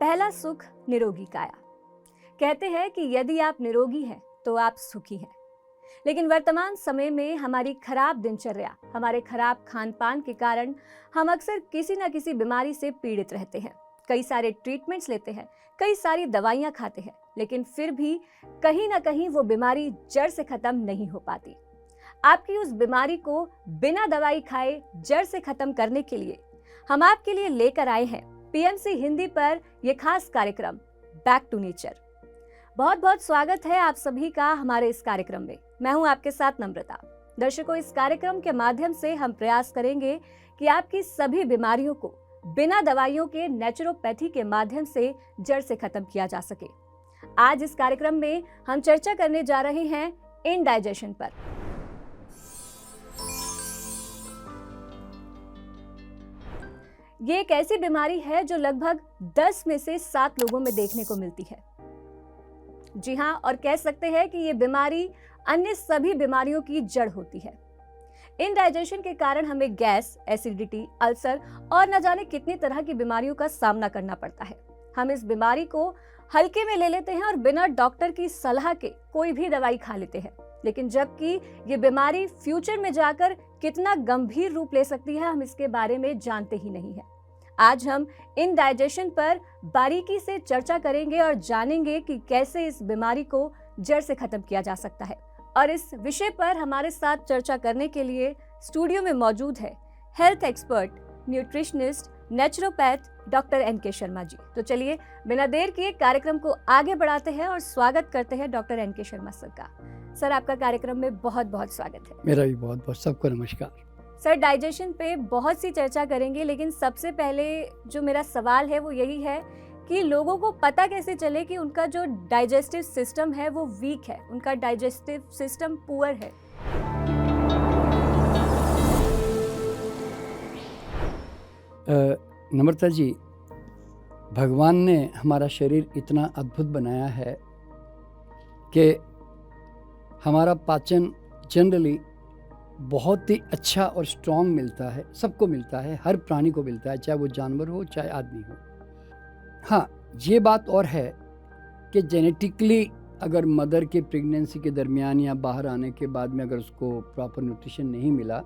पहला सुख निरोगी काया। कहते हैं कि यदि आप निरोगी हैं तो आप सुखी हैं। लेकिन वर्तमान समय में हमारी खराब दिनचर्या, हमारे खराब खान पान के कारण हम अक्सर किसी न किसी बीमारी से पीड़ित रहते हैं। कई सारे ट्रीटमेंट्स लेते हैं, कई सारी दवाइयां खाते हैं, लेकिन फिर भी कहीं ना कहीं वो बीमारी जड़ से खत्म नहीं हो पाती। आपकी उस बीमारी को बिना दवाई खाए जड़ से खत्म करने के लिए हम आपके लिए लेकर आए हैं पीएमसी हिंदी पर यह खास कार्यक्रम बैक टू नेचर। बहुत बहुत स्वागत है आप सभी का हमारे इस कार्यक्रम में। मैं हूं आपके साथ नम्रता। दर्शकों, इस कार्यक्रम के माध्यम से हम प्रयास करेंगे कि आपकी सभी बीमारियों को बिना दवाइयों के नेचुरोपैथी के माध्यम से जड़ से खत्म किया जा सके। आज इस कार्यक्रम में हम चर्चा करने जा रहे हैं इनडाइजेशन पर। ये एक ऐसी बीमारी है जो लगभग 10 में से 7 लोगों में देखने को मिलती है। जी हां, और कह सकते हैं कि ये बीमारी अन्य सभी बीमारियों की जड़ होती है। इनडाइजेशन के कारण हमें गैस, एसिडिटी, अल्सर और न जाने कितनी तरह की बीमारियों का सामना करना पड़ता है। हम इस बीमारी को हल्के में ले लेते हैं और बिना डॉक्टर की सलाह के कोई भी दवाई खा लेते हैं, लेकिन जबकि ये बीमारी फ्यूचर में जाकर कितना गंभीर रूप ले सकती है, हम इसके बारे में जानते ही नहीं है। आज हम इनडाइजेशन पर बारीकी से चर्चा करेंगे और जानेंगे कि कैसे इस बीमारी को जड़ से खत्म किया जा सकता है। और इस विषय पर हमारे साथ चर्चा करने के लिए स्टूडियो में मौजूद है health expert, nutritionist, naturopath doctor NK. Sharma ji. तो चलिए बिना देर किए कार्यक्रम को आगे बढ़ाते हैं और स्वागत करते हैं डॉक्टर एन.के. शर्मा सर का। सर, आपका कार्यक्रम में बहुत बहुत स्वागत है। मेरा भी बहुत बहुत सबको नमस्कार। सर, डाइजेशन पे बहुत सी चर्चा करेंगे, लेकिन सबसे पहले जो मेरा सवाल है वो यही है कि लोगों को पता कैसे चले कि उनका जो डाइजेस्टिव सिस्टम है वो वीक है, उनका डाइजेस्टिव सिस्टम पुअर है। नम्रता जी, भगवान ने हमारा शरीर इतना अद्भुत बनाया है कि हमारा पाचन जनरली बहुत ही अच्छा और स्ट्रॉन्ग मिलता है, सबको मिलता है, हर प्राणी को मिलता है, चाहे वो जानवर हो चाहे आदमी हो। हाँ, ये बात और है कि जेनेटिकली अगर मदर के प्रेगनेंसी के दरमियान या बाहर आने के बाद में अगर उसको प्रॉपर न्यूट्रिशन नहीं मिला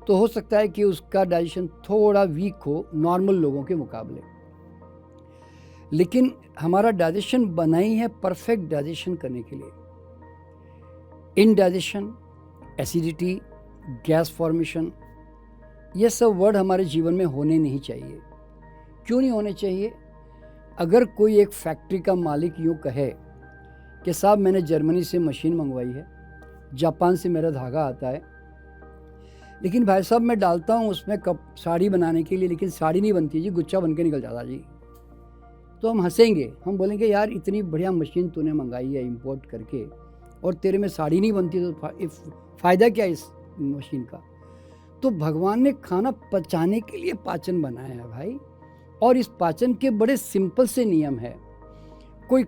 तो हो सकता है कि उसका डाइजेशन थोड़ा वीक हो नॉर्मल लोगों के मुकाबले। लेकिन हमारा डाइजेशन बना ही है परफेक्ट डाइजेशन करने के लिए। इनडाइजेशन, एसिडिटी, गैस फॉर्मेशन, ये सब वर्ड हमारे जीवन में होने नहीं चाहिए। क्यों नहीं होने चाहिए? अगर कोई एक फैक्ट्री का मालिक यूँ कहे कि साहब मैंने जर्मनी से मशीन मंगवाई है, जापान से मेरा धागा आता है, लेकिन भाई साहब मैं डालता हूँ उसमें कप साड़ी बनाने के लिए, लेकिन साड़ी नहीं बनती जी, गुच्छा बन के निकल जाता जी, तो हम हंसेंगे, हम बोलेंगे यार इतनी बढ़िया मशीन तूने मंगाई है इंपोर्ट करके और तेरे में साड़ी नहीं बनती, तो फ़ायदा क्या इस मशीन का? तो भगवान ने खाना पचाने के लिए पाचन बनाया है भाई, और इस पाचन के बड़े सिंपल से नियम है। कोई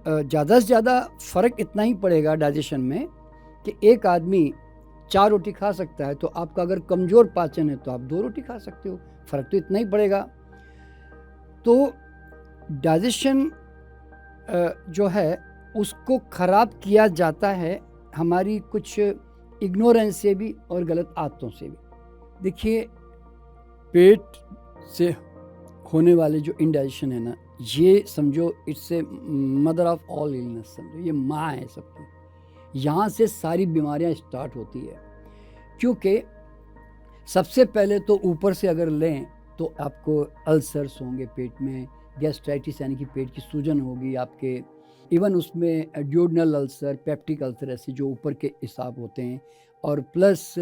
ज़्यादा से ज़्यादा फ़र्क इतना ही पड़ेगा डाइजेशन में कि एक आदमी 4 रोटी खा सकता है, तो आपका अगर कमज़ोर पाचन है तो आप 2 रोटी खा सकते हो, फ़र्क तो इतना ही पड़ेगा। तो डाइजेशन जो है उसको ख़राब किया जाता है हमारी कुछ इग्नोरेंस से भी और गलत आदतों से भी। देखिए, पेट से होने वाले जो इनडाइजेशन है ना, ये समझो it's a mother of all illness, समझो ये माँ है सबकी। यहाँ से सारी बीमारियाँ स्टार्ट होती है, क्योंकि सबसे पहले तो ऊपर से अगर लें तो आपको अल्सर्स होंगे पेट में, गैस्ट्राइटिस यानी कि पेट की सूजन होगी आपके, इवन उसमें ड्यूडनल अल्सर, पेप्टिक अल्सर, ऐसे जो ऊपर के हिसाब होते हैं। और प्लस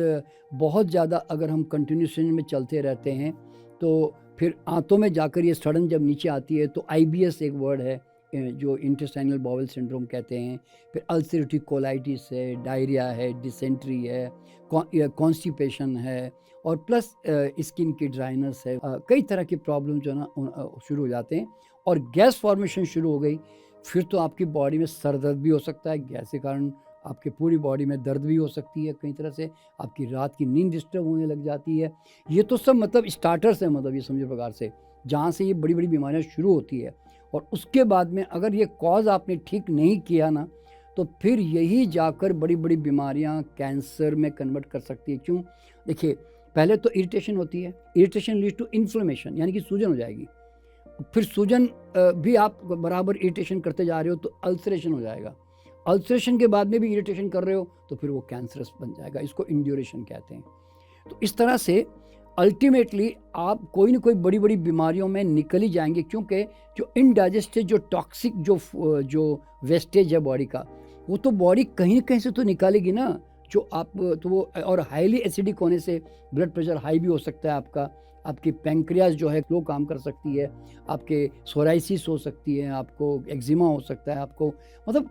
बहुत ज़्यादा अगर हम कंटिन्यूशन में चलते रहते हैं तो फिर आंतों में जाकर ये सड़न जब नीचे आती है तो IBS एक वर्ड है जो इंटेस्टाइनल बाउल सिंड्रोम कहते हैं। फिर अल्सरेटिव कोलाइटिस है, डायरिया है, डिसेंट्री है, कॉन्स्टिपेशन है, और प्लस स्किन की ड्राइनेस है। कई तरह के प्रॉब्लम जो ना शुरू हो जाते हैं, और गैस फॉर्मेशन शुरू हो गई, फिर तो आपकी बॉडी में सर दर्द भी हो सकता है, गैस के कारण आपके पूरी बॉडी में दर्द भी हो सकती है, कई तरह से आपकी रात की नींद डिस्टर्ब होने लग जाती है। ये तो सब मतलब स्टार्टर्स है, मतलब ये समझो प्रकार से जहाँ से ये बड़ी बड़ी बीमारियाँ शुरू होती है। और उसके बाद में अगर ये कॉज आपने ठीक नहीं किया ना, तो फिर यही जाकर बड़ी बड़ी बीमारियाँ कैंसर में कन्वर्ट कर सकती है। क्यों? देखिए, पहले तो इरिटेशन होती है, इरिटेशन लीड टू इन्फ्लेमेशन, यानी कि सूजन हो जाएगी। फिर सूजन भी आप बराबर इरिटेशन करते जा रहे हो तो अल्सरेशन हो जाएगा। अल्सरेशन के बाद में भी इरिटेशन कर रहे हो तो फिर वो कैंसरस बन जाएगा। इसको इंड्यूरेशन कहते हैं। तो इस तरह से अल्टीमेटली आप कोई ना कोई बड़ी बड़ी बीमारियों में निकल ही जाएंगे, क्योंकि जो इनडाइजेस्टेड, जो टॉक्सिक, जो वेस्टेज है बॉडी का, वो तो बॉडी कहीं ना कहीं से तो निकालेगी ना। जो आप तो वो, और हाईली एसिडिक होने से ब्लड प्रेशर हाई भी हो सकता है आपका, आपकी पैंक्रियाज जो है स्लो काम कर सकती है, आपके सोराइसिस हो सकती है, आपको एक्जिमा हो सकता है आपको। मतलब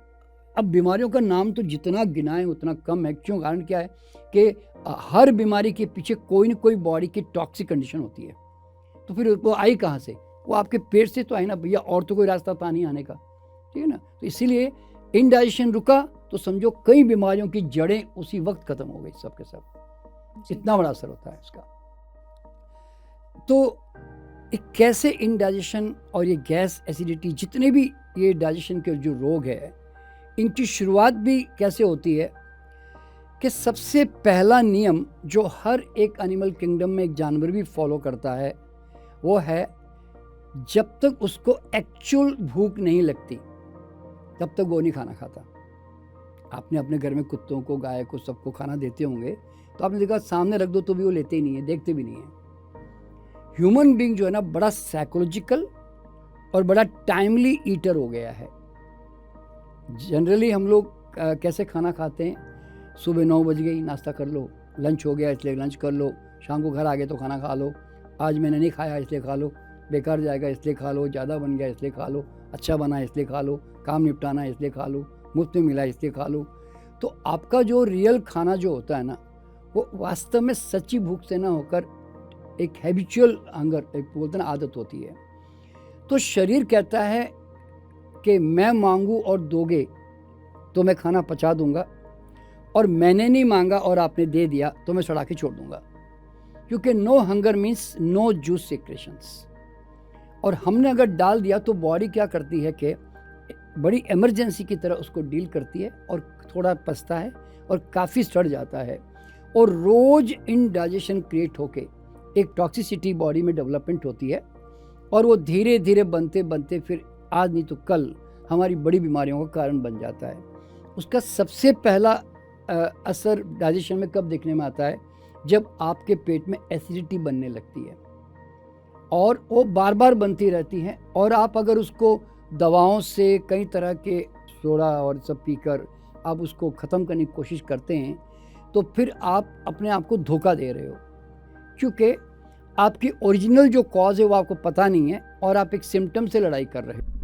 अब बीमारियों का नाम तो जितना गिनाएं उतना कम है। क्यों? कारण क्या है कि हर बीमारी के पीछे कोई ना कोई बॉडी की टॉक्सिक कंडीशन होती है। तो फिर वो आई कहाँ से? वो आपके पेट से तो आई ना भैया, और तो कोई रास्ता था नहीं आने का, ठीक है ना। तो इसीलिए इनडाइजेशन रुका तो समझो कई बीमारियों की जड़ें उसी वक्त खत्म हो गई सब के सब। इतना बड़ा असर होता है इसका। तो एक कैसे इनडाइजेशन और ये गैस एसिडिटी, जितने भी ये डाइजेशन के जो रोग है, इनकी शुरुआत भी कैसे होती है कि सबसे पहला नियम जो हर एक एनिमल किंगडम में एक जानवर भी फॉलो करता है, वो है जब तक उसको एक्चुअल भूख नहीं लगती तब तक वो नहीं खाना खाता। आपने अपने घर में कुत्तों को, गाय को, सबको खाना देते होंगे, तो आपने देखा सामने रख दो तो भी वो लेते ही नहीं है, देखते भी नहीं है। ह्यूमन बीइंग जो है ना, बड़ा साइकोलॉजिकल और बड़ा टाइमली ईटर हो गया है। जनरली हम लोग कैसे खाना खाते हैं? सुबह 9 बज गई, नाश्ता कर लो, लंच हो गया इसलिए लंच कर लो, शाम को घर आ गए तो खाना खा लो, आज मैंने नहीं खाया इसलिए खा लो, बेकार जाएगा इसलिए खा लो, ज़्यादा बन गया इसलिए खा लो, अच्छा बना इसलिए खा लो, काम निपटाना है इसलिए खा लो, मुफ्त में मिला इसलिए खा लो। तो आपका जो रियल खाना जो होता है ना, वो वास्तव में सच्ची भूख से ना होकर एक हैबिचुअल हंगर, एक बोलते ना आदत होती है। तो शरीर कहता है कि मैं मांगूँ और दोगे तो मैं खाना पचा दूंगा, और मैंने नहीं मांगा और आपने दे दिया तो मैं सड़ा के छोड़ दूंगा। क्योंकि no hunger means no juice secretions. और हमने अगर डाल दिया तो बॉडी क्या करती है कि बड़ी इमरजेंसी की तरह उसको डील करती है, और थोड़ा पचता है और काफ़ी सड़ जाता है, और रोज़ इनडाइजेशन क्रिएट होके एक टॉक्सिसिटी बॉडी में डेवलपमेंट होती है, और वो धीरे धीरे बनते बनते फिर आज नहीं तो कल हमारी बड़ी बीमारियों का कारण बन जाता है। उसका सबसे पहला असर डाइजेशन में कब देखने में आता है? जब आपके पेट में एसिडिटी बनने लगती है, और वो बार बार बनती रहती है, और आप अगर उसको दवाओं से, कई तरह के सोडा और सब पीकर आप उसको ख़त्म करने की कोशिश करते हैं, तो फिर आप अपने आप को धोखा दे रहे हो। क्योंकि आपकी ओरिजिनल जो कॉज है वो आपको पता नहीं है, और आप एक सिम्टम से लड़ाई कर रहे हो।